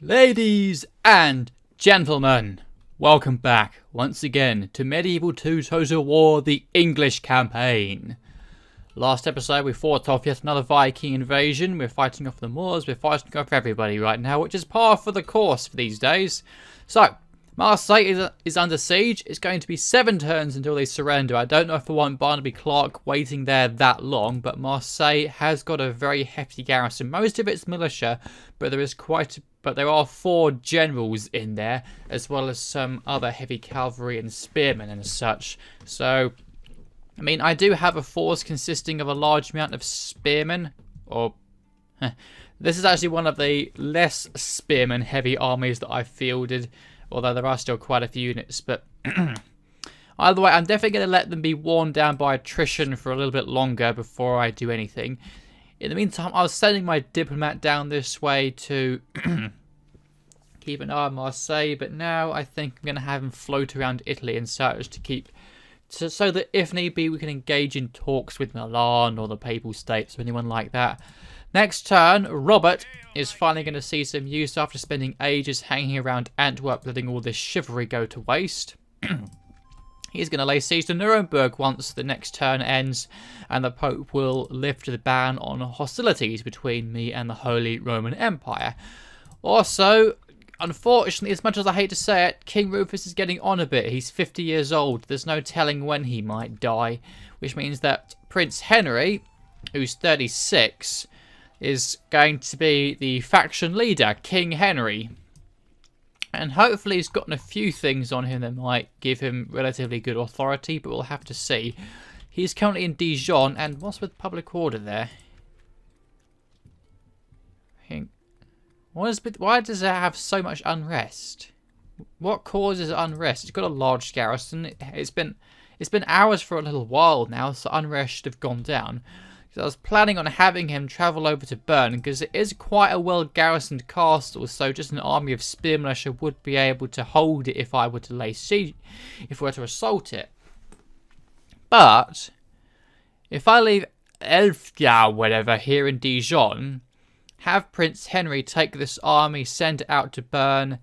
Ladies and gentlemen, welcome back once again to Medieval 2 Total War, the English campaign. Last episode we fought off yet another Viking invasion. We're fighting off the Moors, we're fighting off everybody right now, which is par for the course for these days. So, Marseille is under siege. It's going to be 7 turns until they surrender. I don't know if I want Barnaby Clark waiting there that long, but Marseille has got a very hefty garrison. Most of it's militia, but there are 4 generals in there, as well as some other heavy cavalry and spearmen and such. So, I mean, I do have a force consisting of a large amount of spearmen, this is actually one of the less spearmen heavy armies that I've fielded, although there are still quite a few units. But either way, I'm definitely going to let them be worn down by attrition for a little bit longer before I do anything. In the meantime, I was sending my diplomat down this way to keep an eye on Marseille, but now I think I'm going to have him float around Italy and such so that if need be we can engage in talks with Milan or the Papal States or anyone like that. Next turn, Robert is finally going to see some use after spending ages hanging around Antwerp, letting all this chivalry go to waste. He's going to lay siege to Nuremberg once the next turn ends, and the Pope will lift the ban on hostilities between me and the Holy Roman Empire. Also, unfortunately, as much as I hate to say it, King Rufus is getting on a bit. He's 50 years old. There's no telling when he might die, which means that Prince Henry, who's 36, is going to be the faction leader, King Henry. And hopefully he's gotten a few things on him that might give him relatively good authority, but we'll have to see. He's currently in Dijon, and what's with public order there? Why does it have so much unrest? What causes unrest? It's got a large garrison. It's been hours for a little while now, so unrest should have gone down. I was planning on having him travel over to Bern, because it is quite a well garrisoned castle, so just an army of spear militia would be able to hold it if I were to lay siege, if we were to assault it. But if I leave Elfja, whatever, here in Dijon, have Prince Henry take this army, send it out to Bern,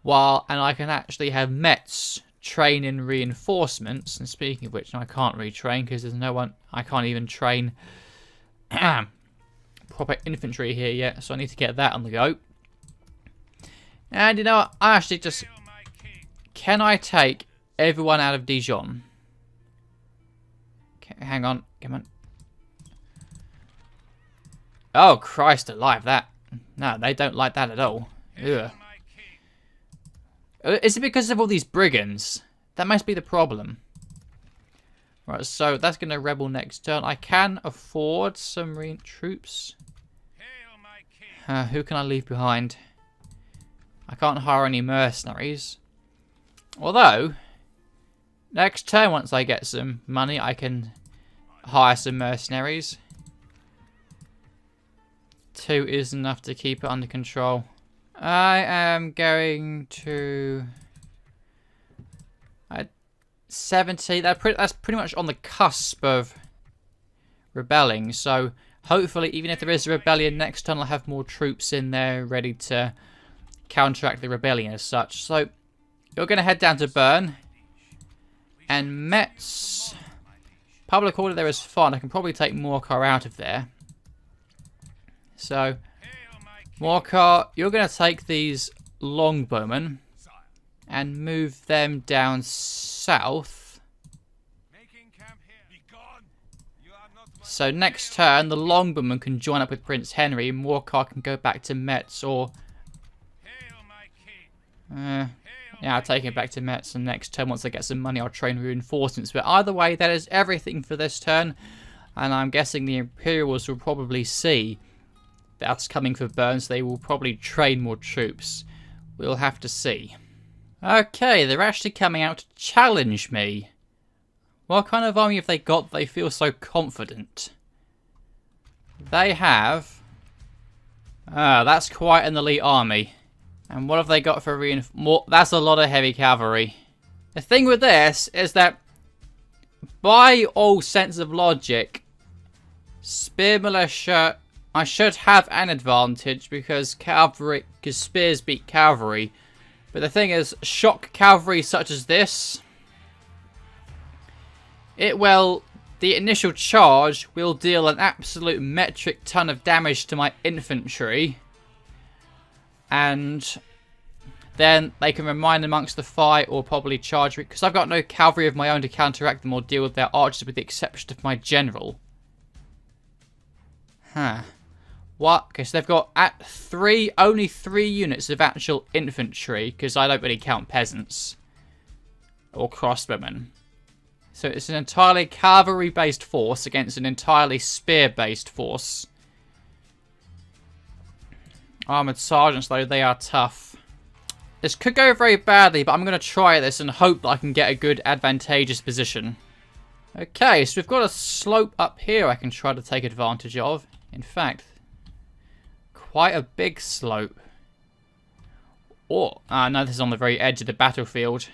and I can actually have Metz train in reinforcements. And speaking of which, I can't retrain because there's no one. I can't even train proper infantry here yet, so I need to get that on the go. And you know what? I actually just... Can I take everyone out of Dijon? Okay, hang on. Come on. Oh, Christ alive, that... No, they don't like that at all. Ugh. Is it because of all these brigands? That must be the problem. Right, so that's going to rebel next turn. I can afford some troops. Who can I leave behind? I can't hire any mercenaries. Although, next turn, once I get some money, I can hire some mercenaries. 2 is enough to keep it under control. I am going to... 70. That's pretty much on the cusp of rebelling. So hopefully, even if there is a rebellion next turn, I'll have more troops in there ready to counteract the rebellion as such. So you're going to head down to Bern. And Metz. Public order there is fine. I can probably take Morcar out of there. So Morcar, you're going to take these longbowmen and move them down south. So next turn, the longbowmen can join up with Prince Henry. Morcar can go back to Metz, or... yeah, I'll take him back to Metz, and next turn, once I get some money, I'll train reinforcements. But either way, that is everything for this turn. And I'm guessing the Imperials will probably see that's coming for Bern, so they will probably train more troops. We'll have to see. Okay, they're actually coming out to challenge me. What kind of army have they got that they feel so confident? They have... that's quite an elite army. And what have they got for reinforcement? That's a lot of heavy cavalry. The thing with this is that, by all sense of logic, spear militia I should have an advantage because spears beat cavalry. But the thing is, shock cavalry such as this, the initial charge will deal an absolute metric ton of damage to my infantry. And then they can remain amongst the fight or probably charge me. Because I've got no cavalry of my own to counteract them or deal with their archers with the exception of my general. Huh. What? Okay, so they've got only 3 units of actual infantry. Because I don't really count peasants. Or crossbowmen. So it's an entirely cavalry-based force against an entirely spear-based force. Armoured sergeants, though, they are tough. This could go very badly, but I'm going to try this and hope that I can get a good advantageous position. Okay, so we've got a slope up here I can try to take advantage of. In fact, quite a big slope. Oh, no, this is on the very edge of the battlefield.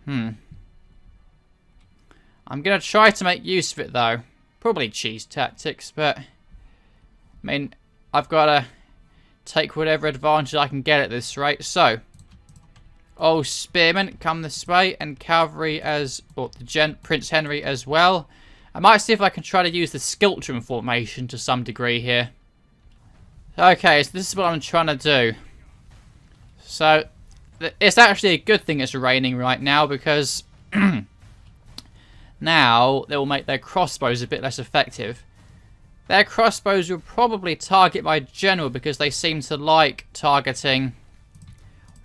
I'm going to try to make use of it, though. Probably cheese tactics, but I mean, I've got to take whatever advantage I can get at this rate. So, spearmen, come this way, and cavalry Prince Henry as well. I might see if I can try to use the Skiltrum formation to some degree here. Okay, so this is what I'm trying to do. So, it's actually a good thing it's raining right now because now they will make their crossbows a bit less effective. Their crossbows will probably target my general because they seem to like targeting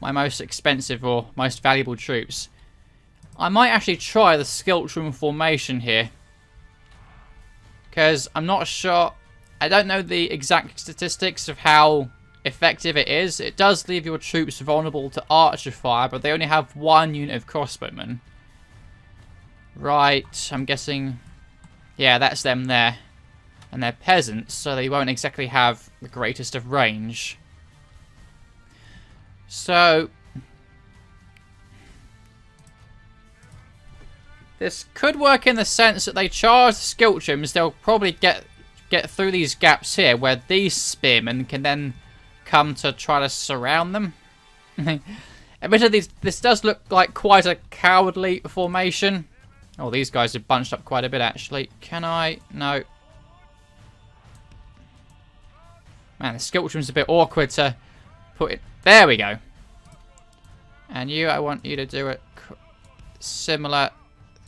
my most expensive or most valuable troops. I might actually try the Skiltrum formation here. Because I'm not sure. I don't know the exact statistics of how effective it is. It does leave your troops vulnerable to archer fire, but they only have 1 unit of crossbowmen. Right, I'm guessing. Yeah, that's them there. And they're peasants, so they won't exactly have the greatest of range. So, this could work in the sense that they charge the Skiltrums. They'll probably get through these gaps here, where these spearmen can then come to try to surround them. Admittedly, this does look like quite a cowardly formation. Oh, these guys have bunched up quite a bit, actually. Can I? No. Man, the Skiltrum's a bit awkward to put it. There we go. And you, I want you to do a similar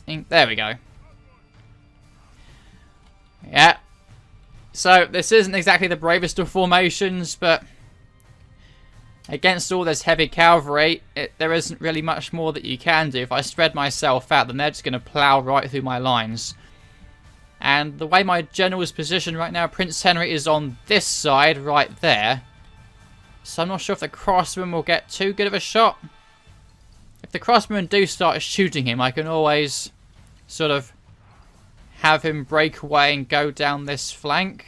thing. There we go. Yeah. So, this isn't exactly the bravest of formations, but against all this heavy cavalry, there isn't really much more that you can do. If I spread myself out, then they're just going to plow right through my lines. And the way my general is positioned right now, Prince Henry is on this side right there. So I'm not sure if the crossbowmen will get too good of a shot. If the crossbowmen do start shooting him, I can always sort of have him break away and go down this flank.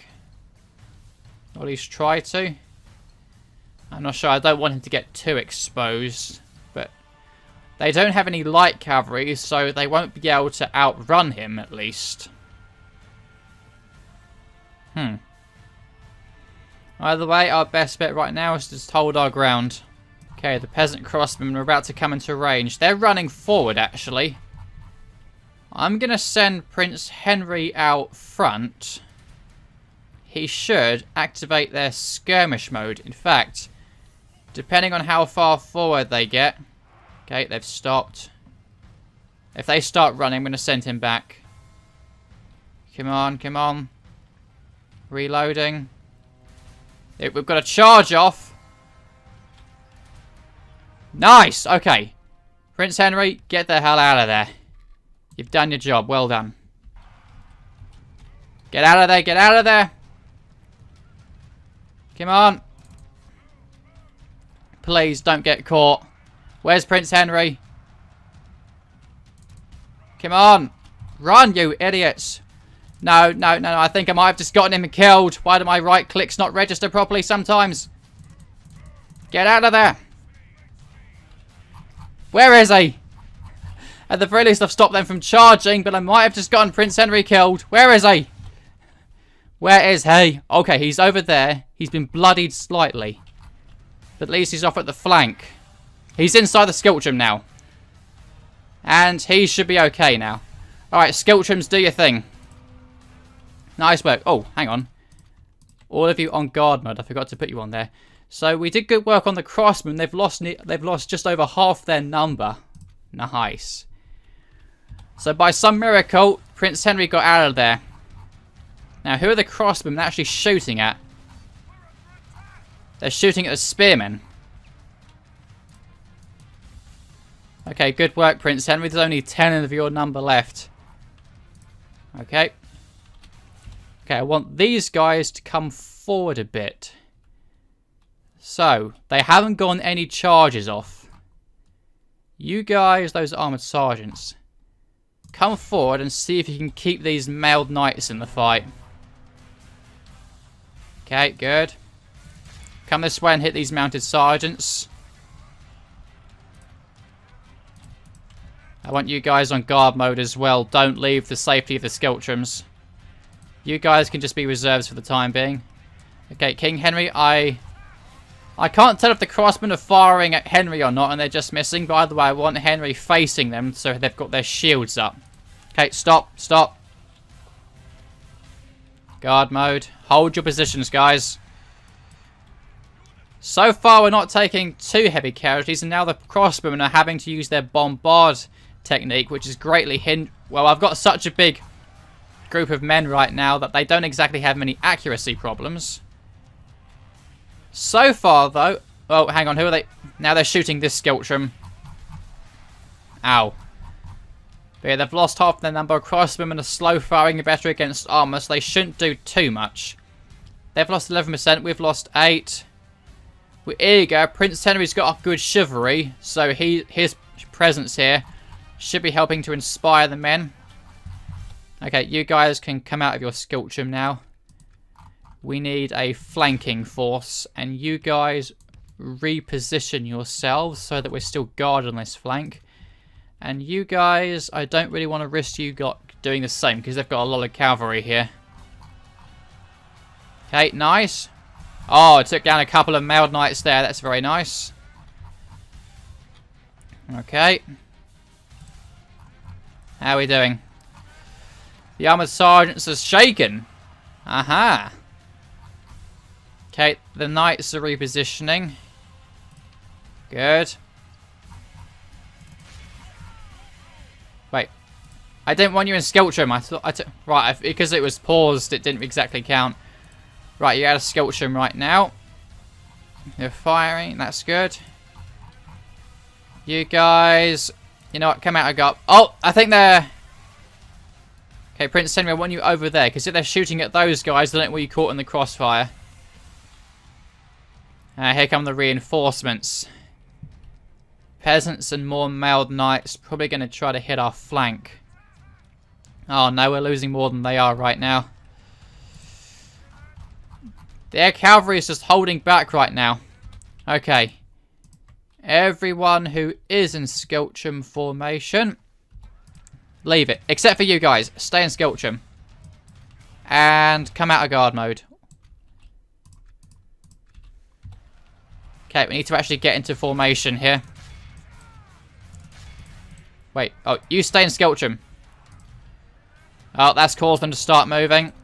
Or at least try to. I'm not sure. I don't want him to get too exposed. But they don't have any light cavalry, so they won't be able to outrun him, at least. Either way, our best bet right now is to just hold our ground. Okay, the peasant crossbowmen are about to come into range. They're running forward, actually. I'm going to send Prince Henry out front. He should activate their skirmish mode. In fact, depending on how far forward they get. Okay, they've stopped. If they start running, I'm going to send him back. Come on, come on. Reloading. We've got a charge off. Nice! Okay. Prince Henry, get the hell out of there. You've done your job. Well done. Get out of there. Get out of there. Come on. Please don't get caught. Where's Prince Henry? Come on. Run, you idiots. No, no, no, no. I think I might have just gotten him killed. Why do my right clicks not register properly sometimes? Get out of there. Where is he? At the very least, I've stopped them from charging, but I might have just gotten Prince Henry killed. Where is he? Where is he? Okay, he's over there. He's been bloodied slightly. But at least he's off at the flank. He's inside the Skiltrum now. And he should be okay now. Alright, Skiltrums, do your thing. Nice work. Oh, hang on. All of you on guard mode. I forgot to put you on there. So we did good work on the crossmen. They've lost just over half their number. Nice. So by some miracle, Prince Henry got out of there. Now, who are the crossmen actually shooting at? They're shooting at the spearmen. Okay, good work, Prince Henry. There's only 10 of your number left. Okay. Okay, I want these guys to come forward a bit. So, they haven't gotten any charges off. You guys, those armoured sergeants, come forward and see if you can keep these mailed knights in the fight. Okay, good. Come this way and hit these mounted sergeants. I want you guys on guard mode as well. Don't leave the safety of the Skiltrums. You guys can just be reserves for the time being. Okay, King Henry, I can't tell if the crossmen are firing at Henry or not, and they're just missing. By the way, I want Henry facing them so they've got their shields up. Okay, stop, stop. Guard mode. Hold your positions, guys. So far, we're not taking too heavy casualties, and now the crossbowmen are having to use their bombard technique, which is greatly hindered. Well, I've got such a big group of men right now that they don't exactly have many accuracy problems. So far, though... Oh, hang on, who are they? Now they're shooting this Skiltrum. Ow. But yeah, they've lost half their number. Crossbowmen are slow firing better against armor, so they shouldn't do too much. They've lost 11%, we've lost 8%. Here you go, Prince Henry's got a good chivalry, so his presence here should be helping to inspire the men. Okay, you guys can come out of your Skiltrum now. We need a flanking force, and you guys reposition yourselves so that we're still guarded on this flank. And you guys, I don't really want to risk you doing the same, because they've got a lot of cavalry here. Okay, nice. Oh, it took down a couple of mailed knights there. That's very nice. Okay. How are we doing? The armoured sergeants are shaken. Aha. Okay, the knights are repositioning. Good. Wait. I didn't want you in Skiltrum. I thought right, because it was paused, it didn't exactly count. Right, you're out of Skiltrum right now. They're firing. That's good. You guys... You know what? Come out of guard. Oh, I think they're... Okay, Prince Henry, I want you over there. Because if they're shooting at those guys, they don't want you caught in the crossfire. Here come the reinforcements. Peasants and more mailed knights. Probably going to try to hit our flank. Oh no, we're losing more than they are right now. Their cavalry is just holding back right now. Okay. Everyone who is in Skiltrum formation, leave it. Except for you guys. Stay in Skiltrum. And come out of guard mode. Okay, we need to actually get into formation here. Wait. Oh, you stay in Skiltrum. Oh, that's caused them to start moving.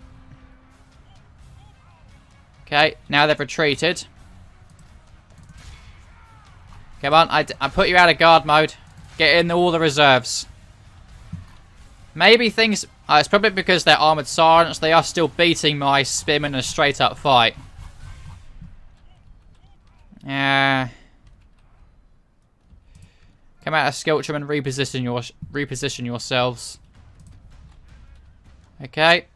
Okay, now they've retreated. Come on, I put you out of guard mode. Get in all the reserves. Maybe things... it's probably because they're armoured sergeants. They are still beating my spearmen in a straight up fight. Yeah. Come out of Skiltrum and reposition yourselves. Okay.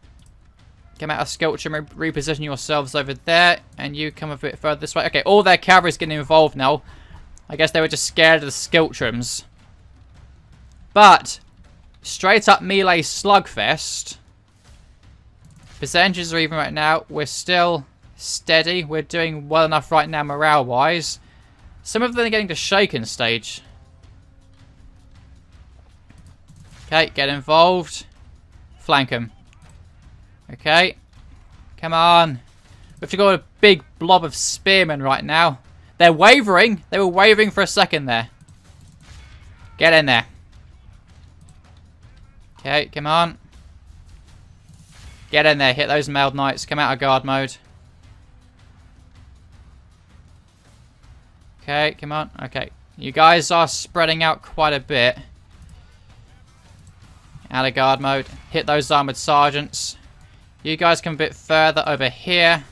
Come out of Skiltrum and reposition yourselves over there. And you come a bit further this way. Okay, all their cavalry's getting involved now. I guess they were just scared of the Skiltrums. But, straight up melee slugfest. Percentages are even right now. We're still steady. We're doing well enough right now morale-wise. Some of them are getting to shaken stage. Okay, get involved. Flank them. Okay. Come on. We've got a big blob of spearmen right now. They're wavering. They were wavering for a second there. Get in there. Okay, come on. Get in there. Hit those mailed knights. Come out of guard mode. Okay, come on. Okay. You guys are spreading out quite a bit. Out of guard mode. Hit those armoured sergeants. You guys come a bit further over here.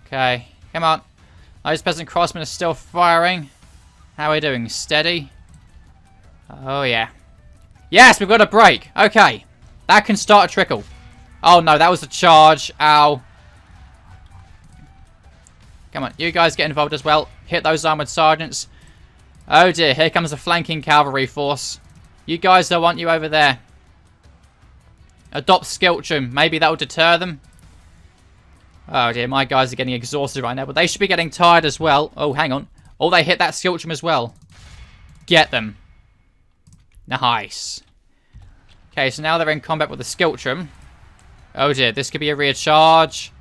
Okay, come on. Those peasant crossmen are still firing. How are we doing? Steady? Oh, yeah. Yes, we've got a break. Okay. That can start a trickle. Oh, no, that was a charge. Ow. Come on, you guys get involved as well. Hit those armoured sergeants. Oh, dear. Here comes a flanking cavalry force. You guys don't want you over there. Adopt Skiltrum. Maybe that will deter them. Oh dear, my guys are getting exhausted right now, but they should be getting tired as well. Oh, hang on. Oh, they hit that Skiltrum as well. Get them. Nice. Okay, so now they're in combat with the Skiltrum. Oh dear, this could be a rear charge.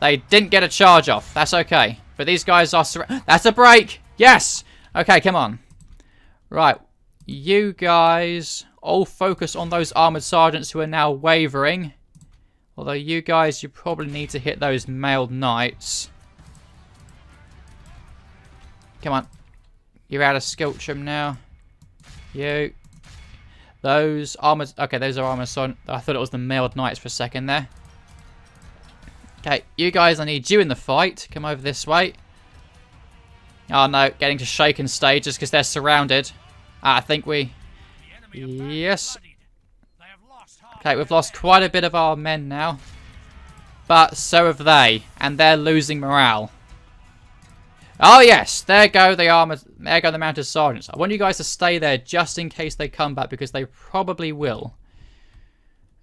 They didn't get a charge off. That's okay. But these guys are... That's a break! Yes! Okay, come on. Right. You guys all focus on those armoured sergeants who are now wavering. Although you guys, you probably need to hit those mailed knights. Come on. You're out of Skiltrum now. You. Those armoured... Okay, those are armoured sergeants. I thought it was the mailed knights for a second there. Okay, you guys, I need you in the fight. Come over this way. Oh no, getting to shaken stages because they're surrounded. I think we... Yes. Okay, we've lost quite a bit of our men now. But so have they. And they're losing morale. Oh yes, there go the armored... There go the mounted sergeants. I want you guys to stay there just in case they come back, because they probably will.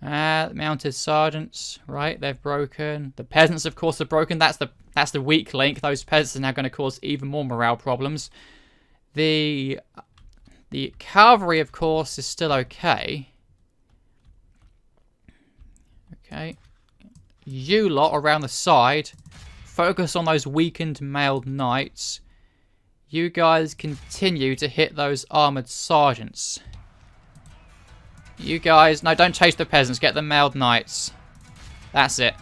Mounted sergeants, right? They've broken. The peasants, of course, are broken. That's the weak link. Those peasants are now going to cause even more morale problems. The cavalry, of course, is still okay. Okay. You lot around the side, focus on those weakened mailed knights. You guys continue to hit those armoured sergeants. You guys... No, don't chase the peasants. Get the mailed knights. That's it.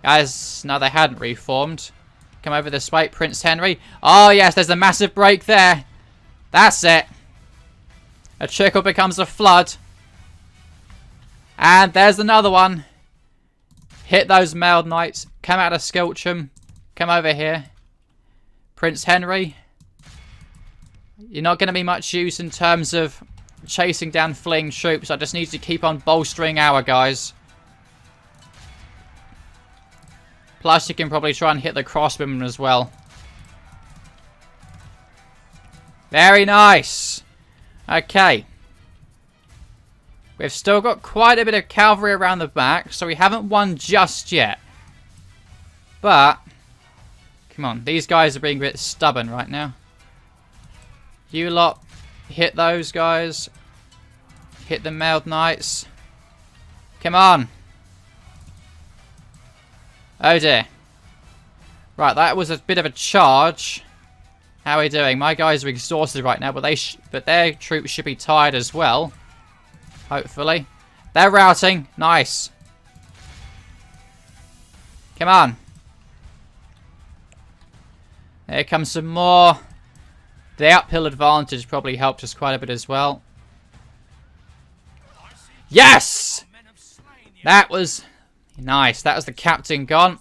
Guys, no, they hadn't reformed. Come over this way, Prince Henry. Oh, yes, there's a massive break there. That's it. A trickle becomes a flood. And there's another one. Hit those mailed knights. Come out of Skiltrum. Come over here. Prince Henry. You're not going to be much use in terms of chasing down fleeing troops. I just need to keep on bolstering our guys. Plus, you can probably try and hit the crossbowmen as well. Very nice. Okay. We've still got quite a bit of cavalry around the back, so we haven't won just yet. But, come on, these guys are being a bit stubborn right now. You lot, hit those guys. Hit the mailed knights. Come on. Oh dear. Right, that was a bit of a charge. How are we doing? My guys are exhausted right now, but their troops should be tired as well. Hopefully. They're routing. Nice. Come on. Here comes some more. The uphill advantage probably helped us quite a bit as well. Yes! That was nice. That was the captain gone.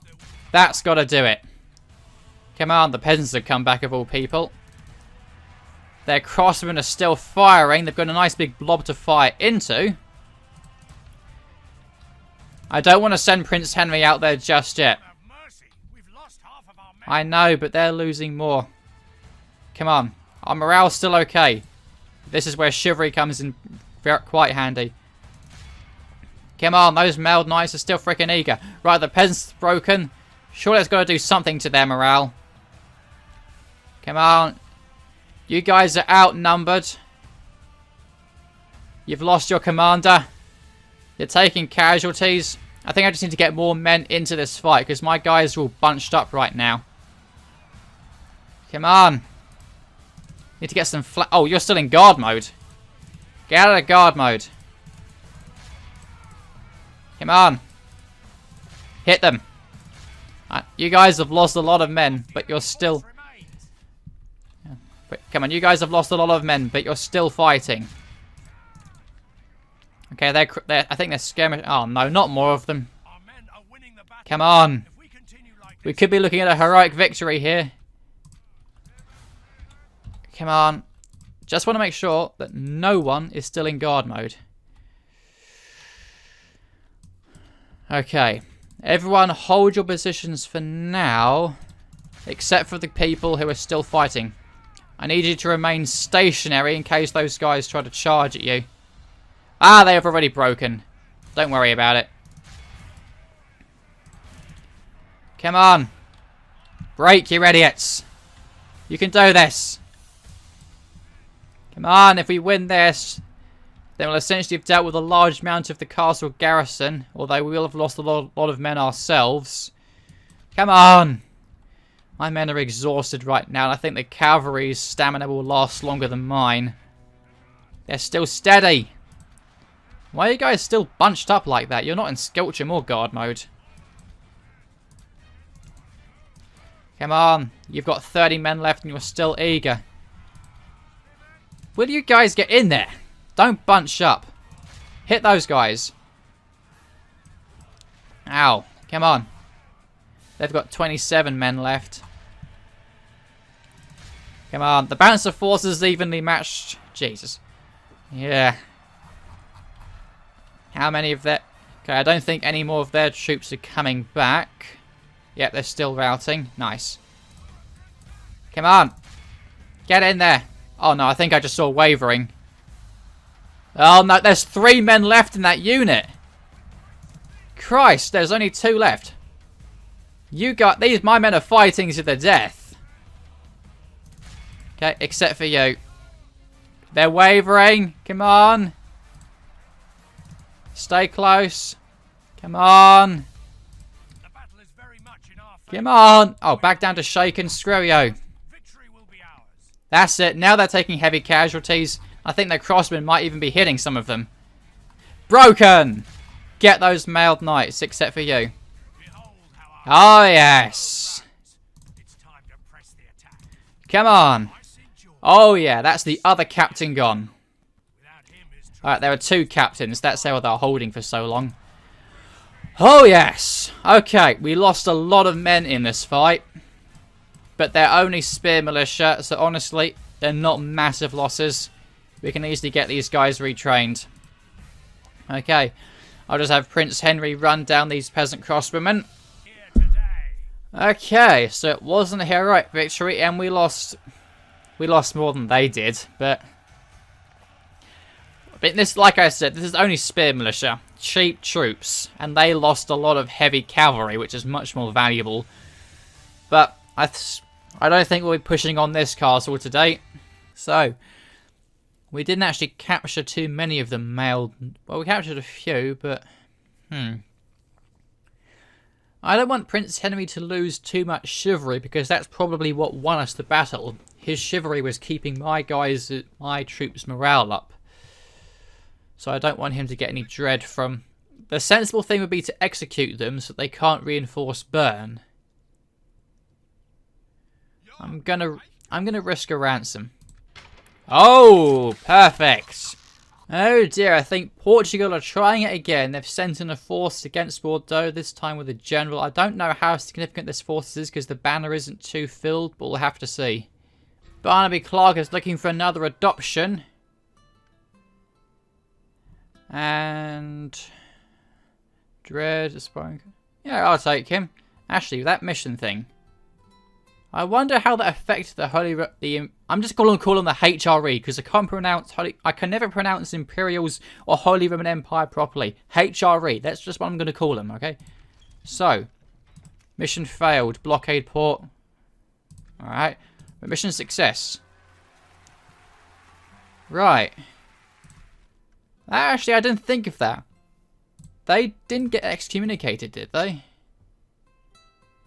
That's got to do it. Come on, the peasants have come back of all people. Their crossmen are still firing. They've got a nice big blob to fire into. I don't want to send Prince Henry out there just yet. I know, but they're losing more. Come on. Our morale's still okay. This is where chivalry comes in quite handy. Come on, those mailed knights are still freaking eager. Right, the peasants are broken. Surely it's got to do something to their morale. Come on. You guys are outnumbered. You've lost your commander. You're taking casualties. I think I just need to get more men into this fight because my guys are all bunched up right now. Come on. Need to get some oh, you're still in guard mode. Get out of guard mode. Come on. Hit them. You guys have lost a lot of men, but you're still... Come on, you guys have lost a lot of men, but you're still fighting. Okay, they're I think they're skirmish. Oh no, not more of them. Come on. We could be looking at a heroic victory here. Come on. Just want to make sure that no one is still in guard mode. Okay. Everyone hold your positions for now, except for the people who are still fighting. I need you to remain stationary in case those guys try to charge at you. Ah, they have already broken. Don't worry about it. Come on. Break, you idiots. You can do this. Come on, if we win this, then we'll essentially have dealt with a large amount of the castle garrison, although we will have lost a lot of men ourselves. Come on. My men are exhausted right now, and I think the cavalry's stamina will last longer than mine. They're still steady. Why are you guys still bunched up like that? You're not in Skelchum or guard mode. Come on. You've got 30 men left and you're still eager. Will you guys get in there? Don't bunch up. Hit those guys. Ow. Come on. They've got 27 men left. Come on. The balance of forces is evenly matched. Jesus. Yeah. How many of their... Okay, I don't think any more of their troops are coming back. Yep, they're still routing. Nice. Come on. Get in there. Oh no, I think I just saw wavering. Oh no, there's 3 men left in that unit. Christ, there's only 2 left. You got these. My men are fighting to the death. Okay, except for you. They're wavering. Come on. Stay close. Come on. The battle is very much in our favor. Come on. Oh, back down to shaken. Screw you. Victory will be ours. That's it. Now they're taking heavy casualties. I think their crossmen might even be hitting some of them. Broken. Get those mailed knights, except for you. Behold how our Oh, yes. It's time to press the attack. Come on. I sent your Oh, yeah. That's the other captain gone. without him is Alright, there are 2 captains. That's how they're holding for so long. Oh, yes. Okay, we lost a lot of men in this fight. But they're only spear militia, so honestly, they're not massive losses. We can easily get these guys retrained. Okay, I'll just have Prince Henry run down these peasant crossbowmen. here today. Okay, so it wasn't a heroic victory, and we lost more than they did, but this, like I said, this is only spear militia, cheap troops, and they lost a lot of heavy cavalry, which is much more valuable. But I don't think we'll be pushing on this castle today. So, we didn't actually capture too many of them mailed. Well, we captured a few, but I don't want Prince Henry to lose too much chivalry, because that's probably what won us the battle. His chivalry was keeping my troops' morale up. So I don't want him to get any dread from... The sensible thing would be to execute them so they can't reinforce burn. I'm gonna risk a ransom. Oh, perfect. Oh dear, I think Portugal are trying it again. They've sent in a force against Bordeaux, this time with a general. I don't know how significant this force is because the banner isn't too filled, but we'll have to see. Barnaby Clark is looking for another adoption. And... Dread, aspiring... Yeah, I'll take him. Actually, that mission thing. I wonder how that affected the I'm just going to call them the HRE because I can never pronounce Imperials or Holy Roman Empire properly. HRE, that's just what I'm going to call them, okay? So, mission failed, blockade port. Alright, but mission success. Right. Actually, I didn't think of that. they didn't get excommunicated, did they?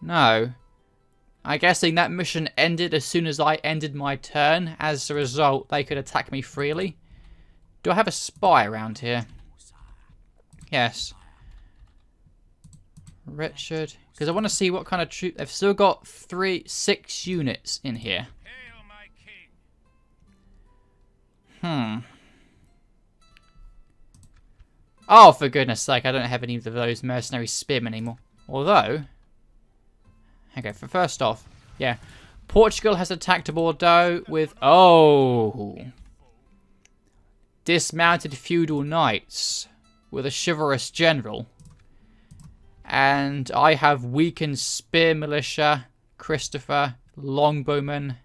No. I'm guessing that mission ended as soon as I ended my turn. As a result, they could attack me freely. Do I have a spy around here? Yes. Richard. Because I want to see what kind of troop... They've still got 6 units in here. Hail my king. Oh, for goodness sake, I don't have any of those mercenary spearmen anymore. Although... Okay, first off, yeah. Portugal has attacked Bordeaux with... Oh! Dismounted feudal knights with a chivalrous general. And I have weakened spear militia, Christopher, longbowmen.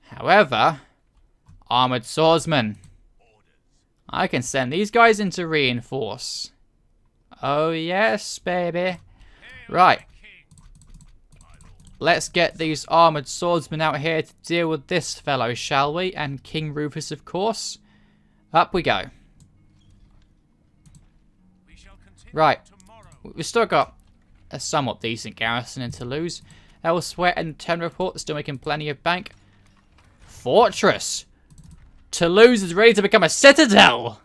However, armoured swordsmen. I can send these guys in to reinforce. Oh yes, baby. Right. Let's get these armoured swordsmen out here to deal with this fellow, shall we? And King Rufus, of course. Up we go. Right. We've still got a somewhat decent garrison in Toulouse. Elsewhere in the 10 report, still making plenty of bank. Fortress! Toulouse is ready to become a citadel!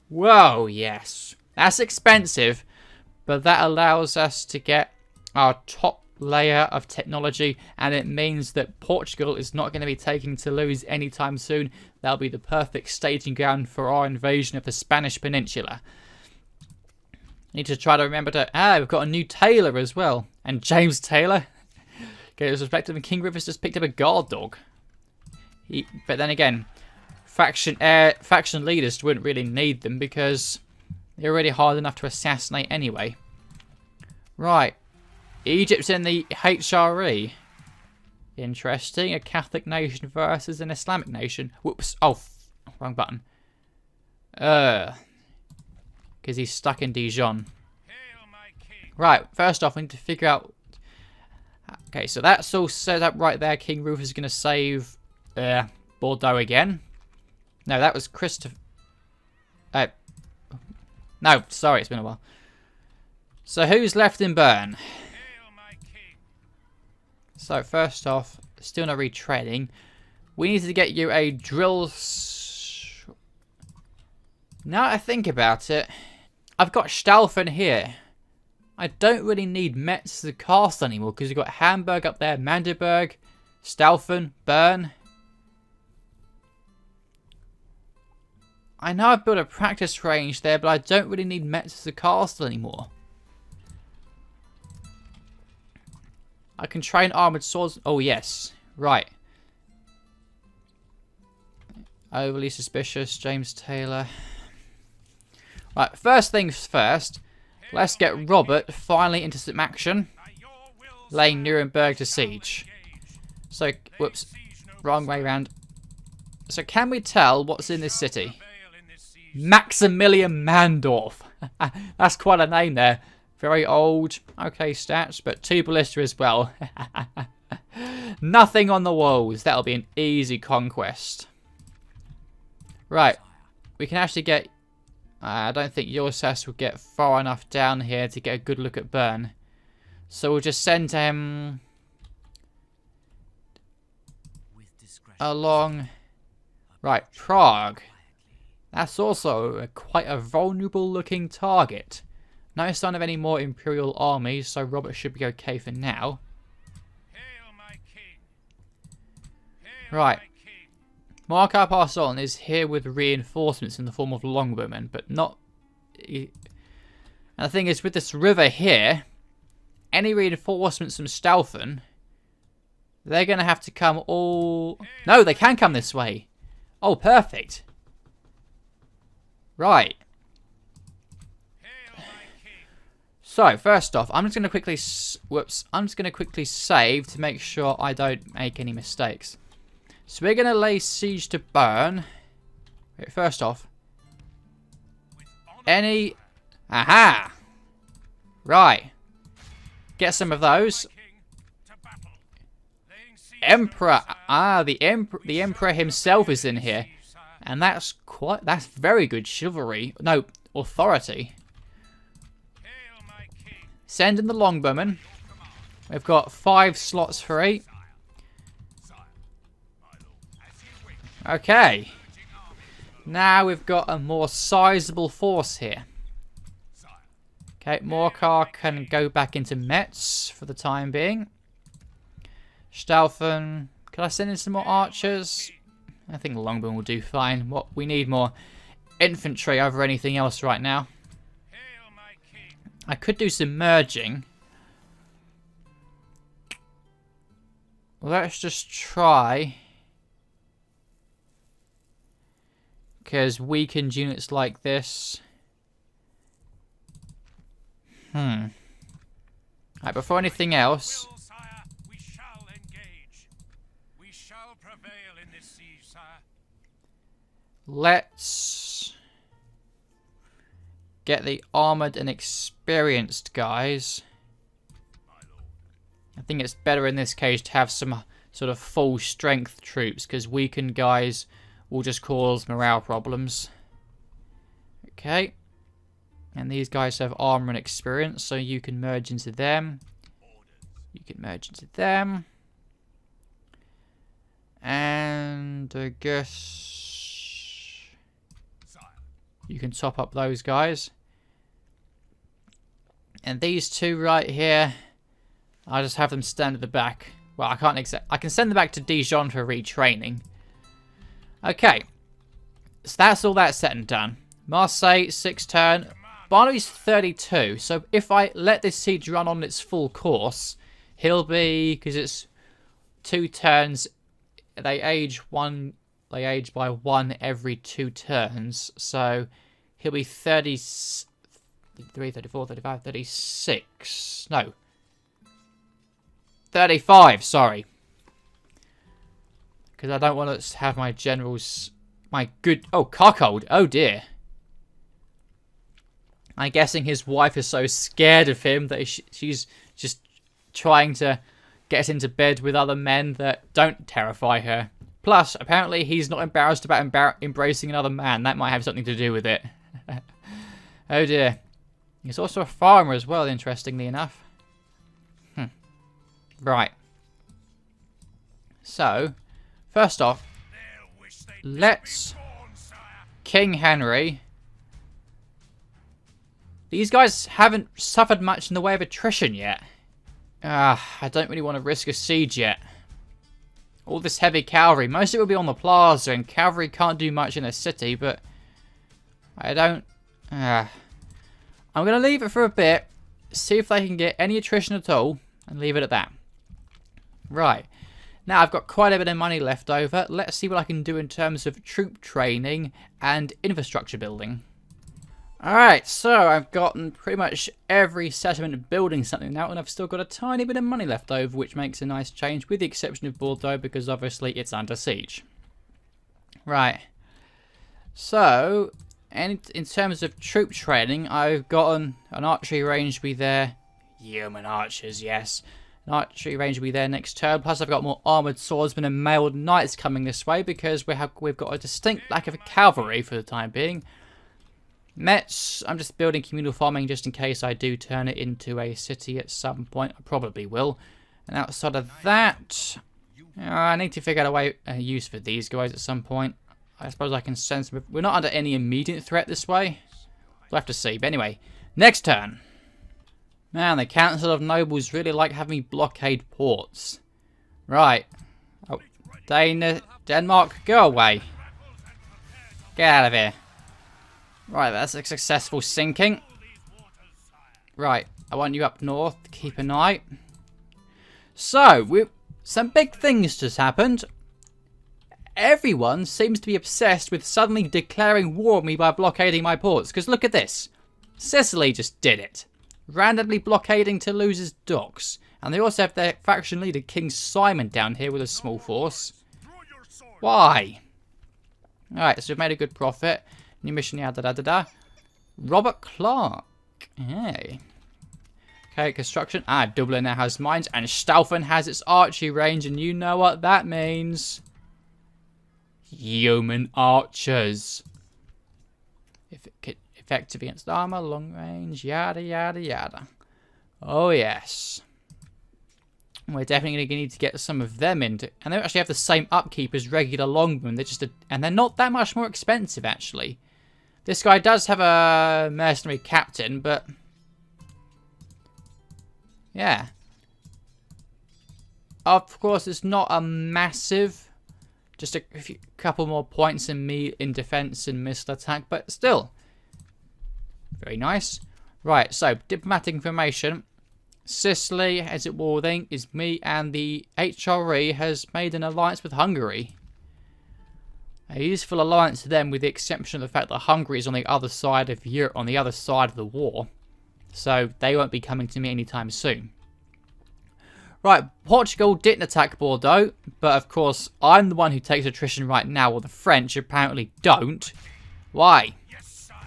Whoa, yes. That's expensive, but that allows us to get our top layer of technology, and it means that Portugal is not going to be taking Toulouse anytime soon. That'll be the perfect staging ground for our invasion of the Spanish Peninsula. Need to try to remember to... we've got a new tailor as well. And James Taylor. Okay, as respective, and King Rufus just picked up a guard dog. But then again, faction leaders wouldn't really need them because they're already hard enough to assassinate anyway. Right. Egypt's in the HRE. Interesting. A Catholic nation versus an Islamic nation. Whoops. Oh, wrong button. Because he's stuck in Dijon. Right. First off, we need to figure out... Okay, so that's all set up right there. King Rufus is going to save Bordeaux again. No, that was Christopher... no, sorry, it's been a while. So who's left in Bern? So first off, still no retreading. We need to get you a drill... Now that I think about it, I've got Staufen here. I don't really need Metz as a castle anymore because we've got Hamburg up there, Magdeburg, Staufen, Bern. I know I've built a practice range there, but I don't really need Metz as a castle anymore. I can train armoured swords. Oh, yes. Right. Overly suspicious. James Taylor. Right, first things first. Let's get Robert finally into some action. Laying Nuremberg to siege. So, whoops. Wrong way round. So, can we tell what's in this city? Maximilian Mandorf. That's quite a name there. Very old. Okay, stats, but 2 ballista as well. Nothing on the walls. That'll be an easy conquest. Right. We can actually get... I don't think Yorsas will get far enough down here to get a good look at Bern. So we'll just send him... along... Right, Prague. That's also quite a vulnerable looking target. No sign of any more Imperial armies, so Robert should be okay for now. Right. Marcar Parson is here with reinforcements in the form of longbowmen, but not... And the thing is, with this river here, any reinforcements from Staufen, they're going to have to come all... No, they can come this way. Oh, perfect. Right. So, first off, I'm just going to quickly... Whoops. I'm just going to quickly save to make sure I don't make any mistakes. So, we're going to lay siege to Bern. Wait, first off. Any... Aha! Right. Get some of those. Emperor. Ah, the Emperor himself is in here. And that's very good chivalry. No, authority. Hail, my king. Send in the longbowmen. We've got 5 slots for 8. Sire, my lord, as you wish. Okay. Now we've got a more sizable force here. Sire, Okay, Morcar can go back into Metz for the time being. Stauffen. Can I send in some more archers? I think longbowmen will do fine. What we need more infantry over anything else right now. hail, my king. I could do some merging. Let's just try. Because weakened units like this. Right, before anything else. Will, sire, we shall engage. We shall prevail in this siege, sire. Let's get the armoured and experienced guys. My lord. I think it's better in this case to have some sort of full strength troops, because weakened guys will just cause morale problems. Okay. And these guys have armor and experience, so you can merge into them. You can merge into them. And I guess Sire. you can top up those guys. And these two right here, I'll just have them stand at the back. Well, I can send them back to Dijon for retraining. Okay. So that's all that set and done. Marseille, 6 turn. Barnaby's 32. So if I let this siege run on its full course, he'll be, because it's 2 turns, they age by 1 every 2 turns. So he'll be 33, 34, 35, 36. No. 35, sorry. Because I don't want to have my generals... Oh, Cockhold. Oh, dear. I'm guessing his wife is so scared of him that she's just trying to get into bed with other men that don't terrify her. Plus, apparently he's not embarrassed about embracing another man. That might have something to do with it. Oh, dear. He's also a farmer as well, interestingly enough. Right. So, first off, let's King Henry. These guys haven't suffered much in the way of attrition yet. I don't really want to risk a siege yet. All this heavy cavalry, most of it will be on the plaza, and cavalry can't do much in a city, but I don't... I'm going to leave it for a bit, see if they can get any attrition at all, and leave it at that. Right. Now I've got quite a bit of money left over. Let's see what I can do in terms of troop training and infrastructure building. Alright, so I've gotten pretty much every settlement building something now, and I've still got a tiny bit of money left over, which makes a nice change, with the exception of Bordeaux, because obviously it's under siege. Right. So, in terms of troop training, I've gotten an archery range be there. Yeoman archers, yes. An archery range will be there next turn. Plus, I've got more armoured swordsmen and mailed knights coming this way, because we've got a distinct lack of cavalry for the time being. Metz, I'm just building communal farming just in case I do turn it into a city at some point. I probably will. And outside of that, I need to figure out a use for these guys at some point. I suppose I can send some... We're not under any immediate threat this way. We'll have to see. But anyway, next turn. Man, the Council of Nobles really like having me blockade ports. Right. Oh, Denmark, go away. Get out of here. Right, that's a successful sinking. Right, I want you up north to keep an eye. So, some big things just happened. Everyone seems to be obsessed with suddenly declaring war on me by blockading my ports. Because look at this. Sicily just did it. Randomly blockading Toulouse's docks. And they also have their faction leader, King Simon, down here with a small force. Why? Alright, so we've made a good profit. New mission, yeah, da-da-da-da. Robert Clark. Hey. Okay, construction. Dublin now has mines. And Stauffen has its archery range. And you know what that means. Yeoman archers. Effective against armor, long range, yada yada yada. Oh yes. We're definitely going to need to get some of them into, and they actually have the same upkeep as regular longbowmen. And they're not that much more expensive actually. This guy does have a mercenary captain, but yeah. Of course, it's not a massive, just a couple more points in defense and missile attack, but still very nice. Right, so diplomatic information. Sicily, as it will think, is me, and the HRE has made an alliance with Hungary. A useful alliance to them, with the exception of the fact that Hungary is on the other side of Europe, on the other side of the war. So they won't be coming to me anytime soon. Right, Portugal didn't attack Bordeaux, but of course I'm the one who takes attrition right now, while the French apparently don't. Why? Yes, sire.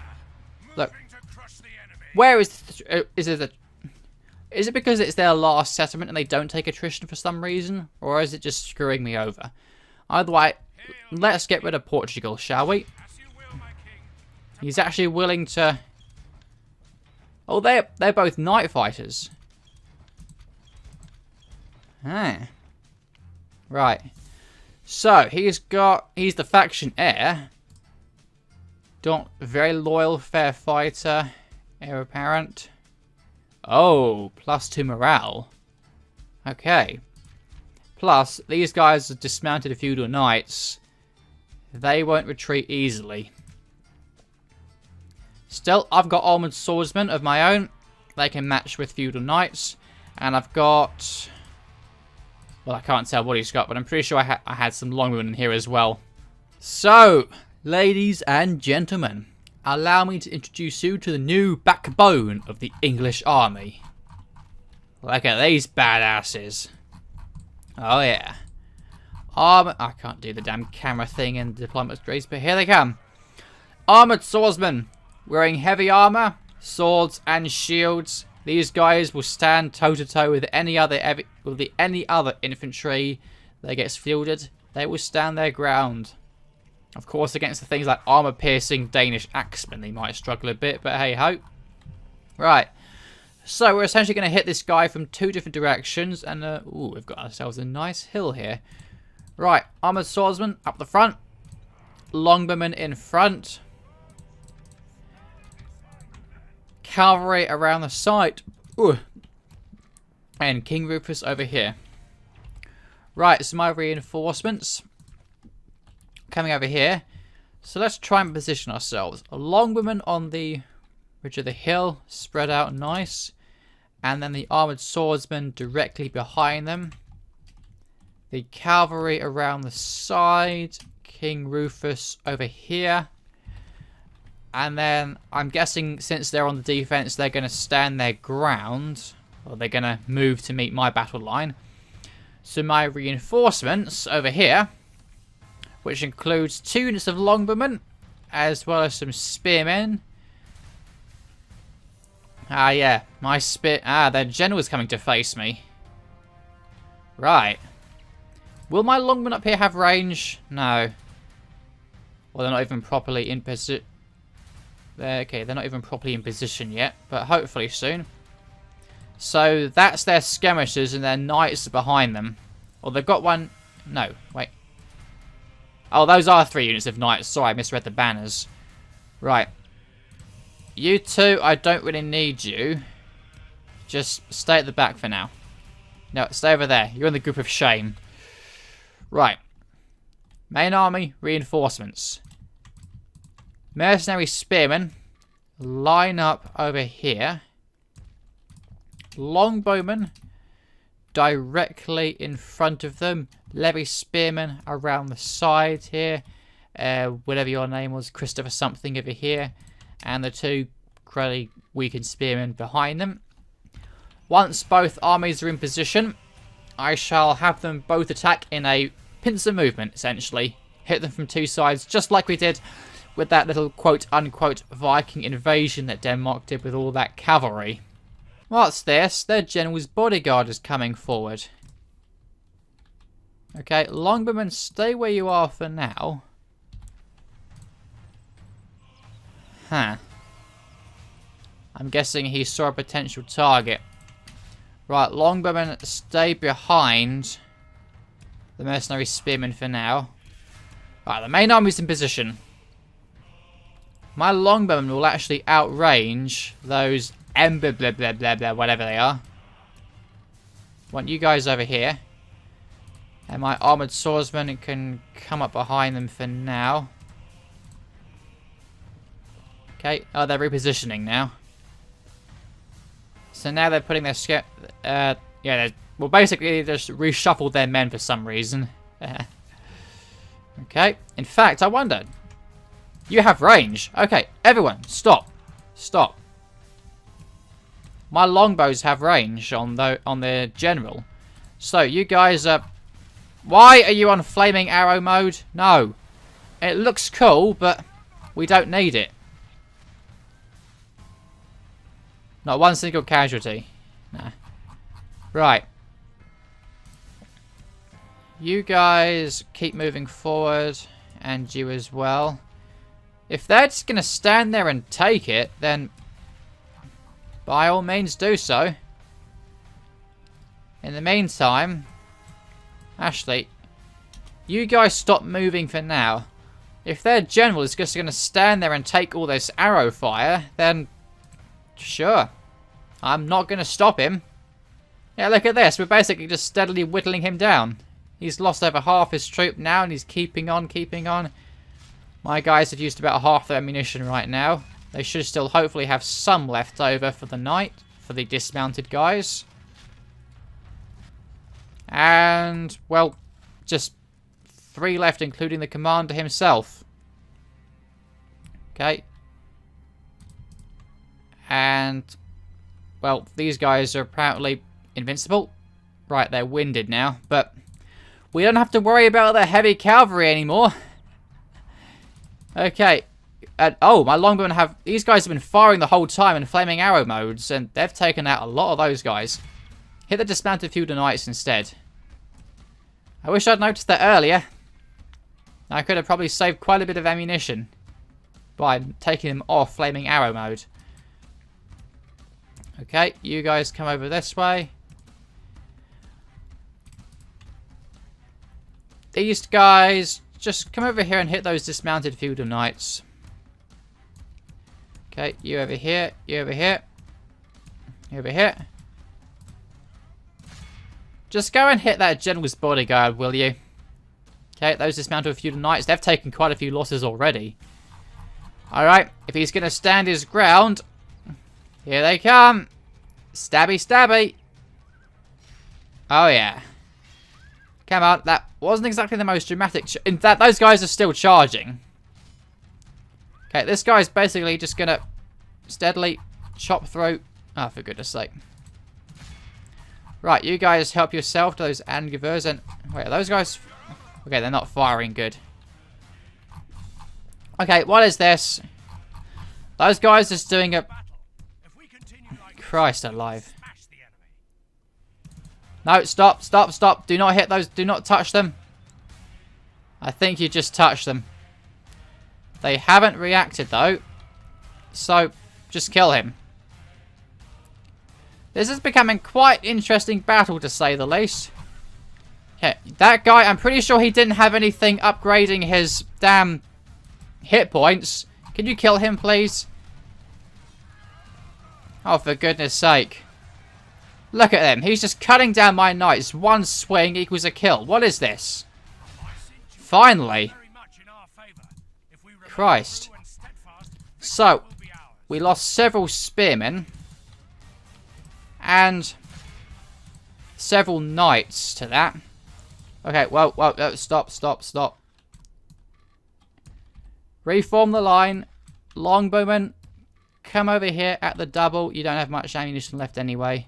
Look, To crush the enemy. where is it because it's their last settlement and they don't take attrition for some reason, or is it just screwing me over? Either way, let's get rid of Portugal, shall we? As you will, my king. He's actually willing to. Oh, they're both night fighters. Ah. Right. So, he's the faction heir. Very loyal, fair fighter. Heir apparent. Oh, +2 morale. Okay. Plus, these guys are dismounted feudal knights. They won't retreat easily. Still, I've got armoured swordsmen of my own. They can match with feudal knights. And I've got... Well, I can't tell what he's got, but I'm pretty sure I had some longbowmen in here as well. So, ladies and gentlemen, allow me to introduce you to the new backbone of the English army. Look at these badasses. Oh yeah. I can't do the damn camera thing in deployment streets, but here they come. Armoured swordsmen, wearing heavy armour, swords and shields. These guys will stand toe to toe with any other infantry that gets fielded. They will stand their ground. Of course, against the things like armor-piercing Danish axemen, they might struggle a bit, but hey-ho. Right. So, we're essentially going to hit this guy from 2 different directions, and, ooh, we've got ourselves a nice hill here. Right, armored swordsman up the front. Longbowmen in front. Cavalry around the side. Ooh. And King Rufus over here. Right, so my reinforcements coming over here. So let's try and position ourselves. A longbowman on the ridge of the hill, spread out nice. And then the armoured swordsman directly behind them. The cavalry around the side. King Rufus over here. And then I'm guessing since they're on the defense, they're going to stand their ground. Or they're going to move to meet my battle line. So my reinforcements over here, which includes 2 units of longbowmen, as well as some spearmen. Ah, yeah. Their general's coming to face me. Right. Will my longmen up here have range? No. Well, they're not even properly in position. Okay, they're not even properly in position yet, but hopefully soon. So that's their skirmishers and their knights are behind them. Well, they've got one... No, wait. Oh, those are 3 units of knights. Sorry, I misread the banners. Right. You two, I don't really need you. Just stay at the back for now. No, stay over there. You're in the group of shame. Right. Main army, reinforcements. Mercenary spearmen line up over here. Longbowmen directly in front of them. Levy spearmen around the side here. Whatever your name was, Christopher something over here. And the 2 incredibly weakened spearmen behind them. Once both armies are in position, I shall have them both attack in a pincer movement, essentially. Hit them from 2 sides, just like we did with that little quote-unquote Viking invasion that Denmark did with all that cavalry. What's this? Their general's bodyguard is coming forward. Okay, longbowmen, stay where you are for now. Huh. I'm guessing he saw a potential target. Right, longbowmen, stay behind the mercenary spearmen for now. Right, the main army's in position. My longbowmen will actually outrange those ember blah blah blah blah, whatever they are. Want you guys over here. And my armoured swordsmen can come up behind them for now. Okay, oh, they're repositioning now. So now they're putting their well, basically they just reshuffled their men for some reason. Okay, in fact, I wondered. You have range. Okay, everyone, stop. Stop. My longbows have range on their general. So, you guys are... Why are you on flaming arrow mode? No. It looks cool, but we don't need it. Not one single casualty. Nah. Right. You guys keep moving forward, and you as well. If they're just going to stand there and take it, then by all means do so. In the meantime, Ashley, you guys stop moving for now. If their general is just going to stand there and take all this arrow fire, then sure. I'm not going to stop him. Yeah, look at this. We're basically just steadily whittling him down. He's lost over half his troop now, and he's keeping on, keeping on. My guys have used about half their ammunition right now. They should still hopefully have some left over for the night, for the dismounted guys. And, well, just 3 left, including the commander himself. Okay. And, well, these guys are apparently invincible. Right, they're winded now, but we don't have to worry about the heavy cavalry anymore. Okay. Oh, my longbowmen have... These guys have been firing the whole time in flaming arrow modes, and they've taken out a lot of those guys. Hit the dismounted feudal knights instead. I wish I'd noticed that earlier. I could have probably saved quite a bit of ammunition by taking them off flaming arrow mode. Okay, you guys come over this way. These guys, just come over here and hit those dismounted feudal knights. Okay, you over here, you over here, you over here. Just go and hit that general's bodyguard, will you? Okay, those dismounted feudal knights, they've taken quite a few losses already. Alright, if he's going to stand his ground, here they come. Stabby, stabby. Oh, yeah. Come on, that wasn't exactly the most dramatic... In fact, those guys are still charging. Okay, this guy's basically just going to steadily chop through... Oh, for goodness sake. Right, you guys help yourself to those Angevers and... Wait, are those guys... Okay, they're not firing good. Okay, what is this? Those guys are just doing a... Christ alive. No, stop, stop, stop. Do not hit those. Do not touch them. I think you just touched them. They haven't reacted, though. So, just kill him. This is becoming quite an interesting battle, to say the least. Okay, that guy, I'm pretty sure he didn't have anything upgrading his damn hit points. Can you kill him, please? Oh, for goodness sake. Look at him. He's just cutting down my knights. One swing equals a kill. What is this? Finally. Christ. So, we lost several spearmen. And several knights to that. Okay, well, stop, stop, stop. Reform the line. Longbowmen, come over here at the double. You don't have much ammunition left anyway.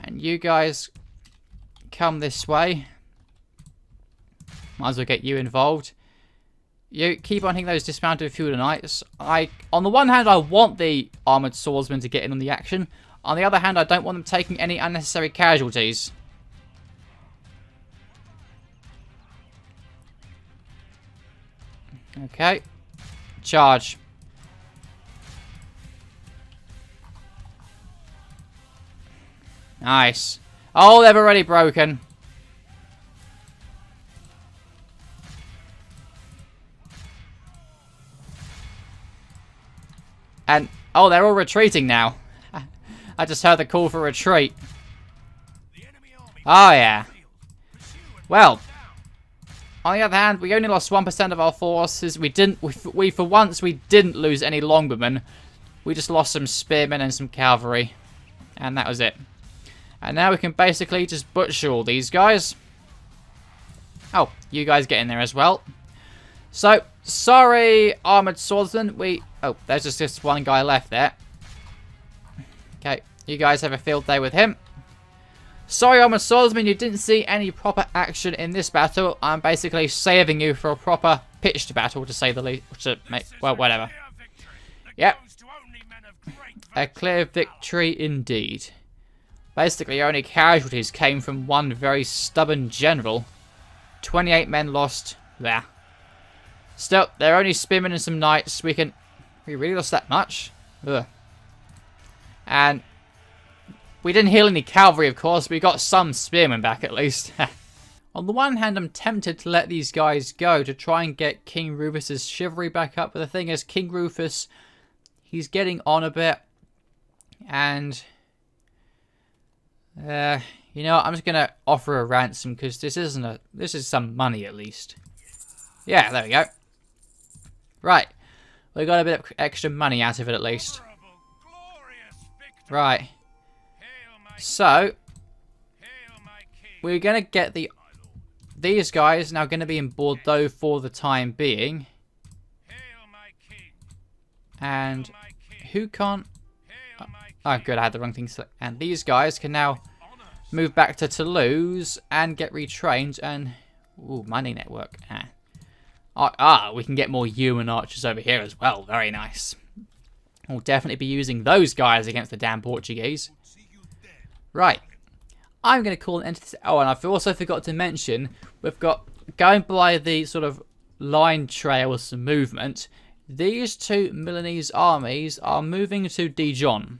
And you guys come this way. Might as well get you involved. You keep on hitting those dismounted feudal knights. On the one hand, I want the armoured swordsmen to get in on the action. On the other hand, I don't want them taking any unnecessary casualties. Okay. Charge. Nice. Oh, they've already broken. And, oh, they're all retreating now. I just heard the call for retreat. Oh, yeah. Well, on the other hand, we only lost 1% of our forces. We for once, we didn't lose any longbowmen. We just lost some spearmen and some cavalry. And that was it. And now we can basically just butcher all these guys. Oh, you guys get in there as well. So, sorry, armoured swordsman. Oh, there's just this one guy left there. Okay, you guys have a field day with him. Sorry, armoured swordsman, you didn't see any proper action in this battle. I'm basically saving you for a proper pitched battle, to say the least. Well, whatever. Yep. A clear victory indeed. Basically, only casualties came from one very stubborn general. 28 men lost. There. Still, they're only spearmen and some knights. We really lost that much? Ugh. And we didn't heal any cavalry, of course, but we got some spearmen back at least. On the one hand, I'm tempted to let these guys go to try and get King Rufus's chivalry back up. But the thing is, King Rufus, he's getting on a bit. And, you know, I'm just going to offer a ransom because this is some money at least. Yeah, there we go. Right. We got a bit of extra money out of it at least. Right. So, we're going to get these guys now going to be in Bordeaux for the time being. And who can't... Oh, good, I had the wrong thing. And these guys can now move back to Toulouse and get retrained and... Ooh, money network. We can get more human archers over here as well. Very nice. We'll definitely be using those guys against the damn Portuguese. Right. I'm going to call an end to this. Oh, and I've also forgot to mention, we've got, going by the sort of line trails of movement, these two Milanese armies are moving to Dijon.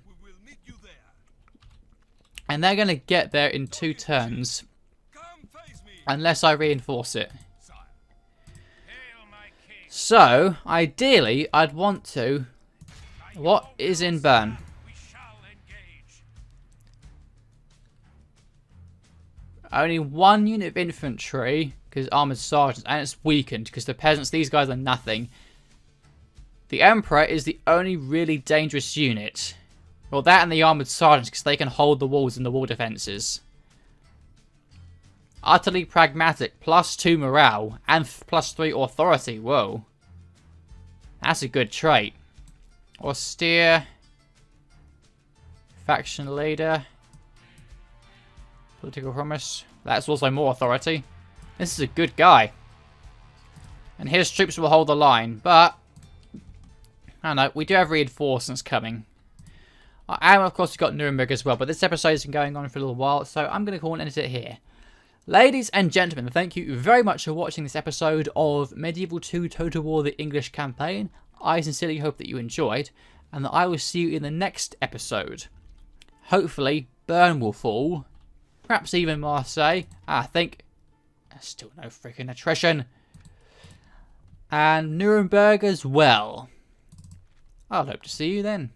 And they're going to get there in 2 turns. Unless I reinforce it. So, ideally, I'd want to... What is in Bern? Only 1 unit of infantry, because armoured sergeants, and it's weakened, because the peasants, these guys are nothing. The Emperor is the only really dangerous unit. Well, that and the armoured sergeants, because they can hold the walls and the wall defences. Utterly pragmatic, +2 morale, and +3 authority. Whoa. That's a good trait. Austere. Faction leader. Political promise. That's also more authority. This is a good guy. And his troops will hold the line, but... I don't know, we do have reinforcements coming. And of course we've got Nuremberg as well, but this episode has been going on for a little while, so I'm going to call an end to it here. Ladies and gentlemen, thank you very much for watching this episode of Medieval 2 Total War the English Campaign. I sincerely hope that you enjoyed, and that I will see you in the next episode. Hopefully, Bern will fall. Perhaps even Marseille. I think there's still no freaking attrition. And Nuremberg as well. I'll hope to see you then.